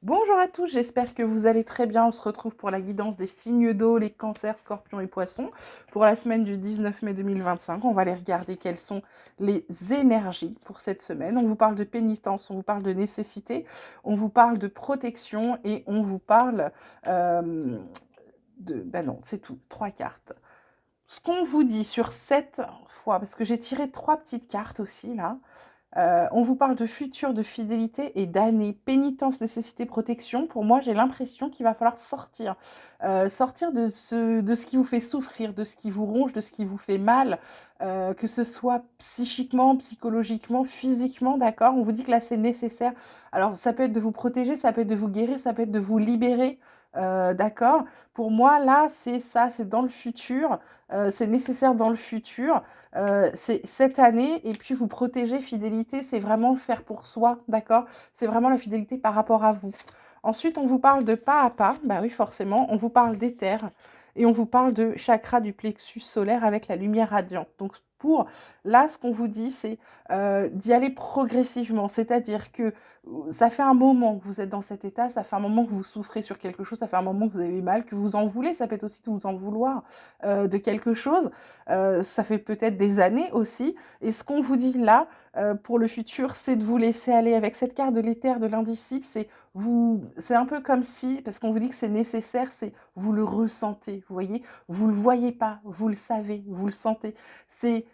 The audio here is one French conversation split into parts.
Bonjour à tous, j'espère que vous allez très bien. On se retrouve pour la guidance des signes d'eau, les cancers, scorpions et poissons, pour la semaine du 19 mai 2025. On va aller regarder quelles sont les énergies pour cette semaine. On vous parle de pénitence, on vous parle de nécessité, on vous parle de protection et on vous parle non, c'est tout, 3 cartes. Ce qu'on vous dit sur cette fois, parce que j'ai tiré 3 petites cartes aussi là, on vous parle de futur, de fidélité et d'année. Pénitence, nécessité, protection. Pour moi, j'ai l'impression qu'il va falloir sortir. Sortir de ce qui vous fait souffrir, de ce qui vous ronge, de ce qui vous fait mal, que ce soit psychiquement, psychologiquement, physiquement, d'accord. On vous dit que là, c'est nécessaire. Alors, ça peut être de vous protéger, ça peut être de vous guérir, ça peut être de vous libérer, d'accord. Pour moi, là, c'est ça, c'est dans le futur. C'est nécessaire dans le futur. C'est cette année, et puis vous protéger, fidélité, c'est vraiment faire pour soi, d'accord? C'est vraiment la fidélité par rapport à vous. Ensuite, on vous parle de pas à pas, bah oui, forcément, on vous parle d'éther, et on vous parle de chakra du plexus solaire avec la lumière radiante. Donc, là, ce qu'on vous dit, c'est d'y aller progressivement, c'est-à-dire que ça fait un moment que vous êtes dans cet état, ça fait un moment que vous souffrez sur quelque chose, ça fait un moment que vous avez mal, que vous en voulez, ça peut être aussi de vous en vouloir de quelque chose. Ça fait peut-être des années aussi. Et ce qu'on vous dit là, pour le futur, c'est de vous laisser aller. Avec cette carte de l'éther, de l'indicible, c'est un peu comme si, parce qu'on vous dit que c'est nécessaire, c'est vous le ressentez, vous voyez, vous le voyez pas, vous le savez, vous le sentez. C'est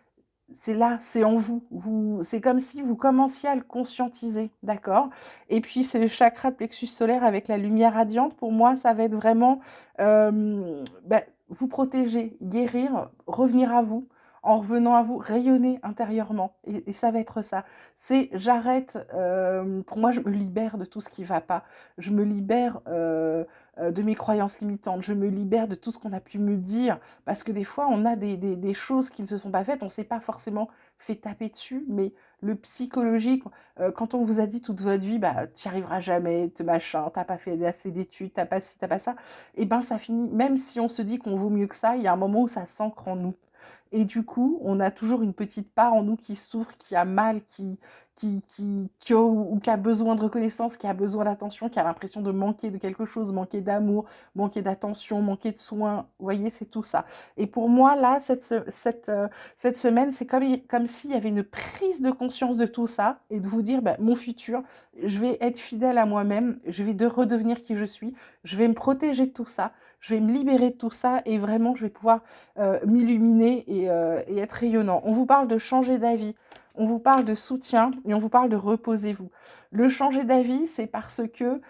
c'est là, c'est en vous. C'est comme si vous commenciez à le conscientiser, d'accord? Et puis, ce chakra de plexus solaire avec la lumière radiante, pour moi, ça va être vraiment vous protéger, guérir, revenir à vous, en revenant à vous, rayonner intérieurement. Et ça va être ça. C'est j'arrête, pour moi, je me libère de tout ce qui ne va pas. Je me libère de mes croyances limitantes. Je me libère de tout ce qu'on a pu me dire parce que des fois, on a des choses qui ne se sont pas faites, on ne s'est pas forcément fait taper dessus, mais le psychologique, quand on vous a dit toute votre vie, bah, tu n'y arriveras jamais, machin, t'as pas fait assez d'études, t'as pas ci, t'as pas ça, et ben ça finit, même si on se dit qu'on vaut mieux que ça, il y a un moment où ça s'ancre en nous. Et du coup, on a toujours une petite part en nous qui souffre, qui a mal, ou qui a besoin de reconnaissance, qui a besoin d'attention, qui a l'impression de manquer de quelque chose, manquer d'amour, manquer d'attention, manquer de soins. Vous voyez, c'est tout ça. Et pour moi, là, cette semaine, c'est comme s'il y avait une prise de conscience de tout ça et de vous dire, bah, mon futur, je vais être fidèle à moi-même, je vais redevenir qui je suis, je vais me protéger de tout ça, je vais me libérer de tout ça et vraiment, je vais pouvoir m'illuminer et être rayonnant. On vous parle de changer d'avis, on vous parle de soutien et on vous parle de reposez-vous. Le changer d'avis, c'est parce que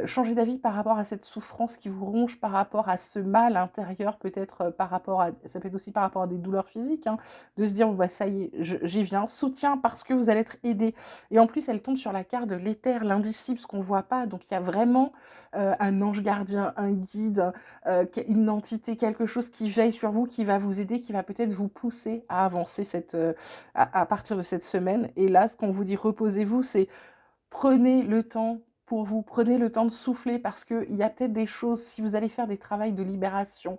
changer d'avis par rapport à cette souffrance qui vous ronge, par rapport à ce mal intérieur, peut-être par rapport à, ça peut être aussi par rapport à des douleurs physiques, hein, de se dire, oh, bah, ça y est, j'y viens. Soutien parce que vous allez être aidé. Et en plus, elle tombe sur la carte de l'éther, l'indicible, ce qu'on ne voit pas. Donc, il y a vraiment un ange gardien, un guide, une entité, quelque chose qui veille sur vous, qui va vous aider, qui va peut-être vous pousser à avancer à partir de cette semaine. Et là, ce qu'on vous dit, reposez-vous, c'est prenez le temps pour vous, prenez le temps de souffler parce qu'il y a peut-être des choses, si vous allez faire des travails de libération,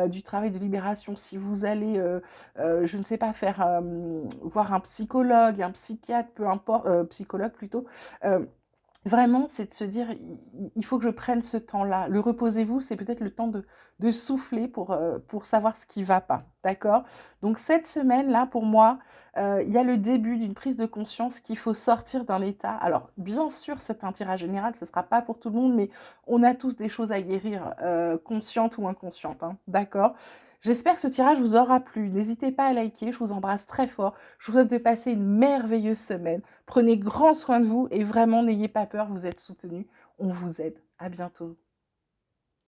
du travail de libération, si vous allez, je ne sais pas, voir un psychologue, un psychiatre, peu importe, psychologue plutôt, vraiment, c'est de se dire, il faut que je prenne ce temps-là. Le reposez-vous, c'est peut-être le temps de souffler pour savoir ce qui ne va pas. D'accord? Donc cette semaine-là, pour moi, il y a le début d'une prise de conscience qu'il faut sortir d'un état. Alors, bien sûr, c'est un tirage général, ce ne sera pas pour tout le monde, mais on a tous des choses à guérir, conscientes ou inconscientes. Hein, d'accord? J'espère que ce tirage vous aura plu. N'hésitez pas à liker, je vous embrasse très fort. Je vous souhaite de passer une merveilleuse semaine. Prenez grand soin de vous et vraiment n'ayez pas peur, vous êtes soutenus. On vous aide. À bientôt.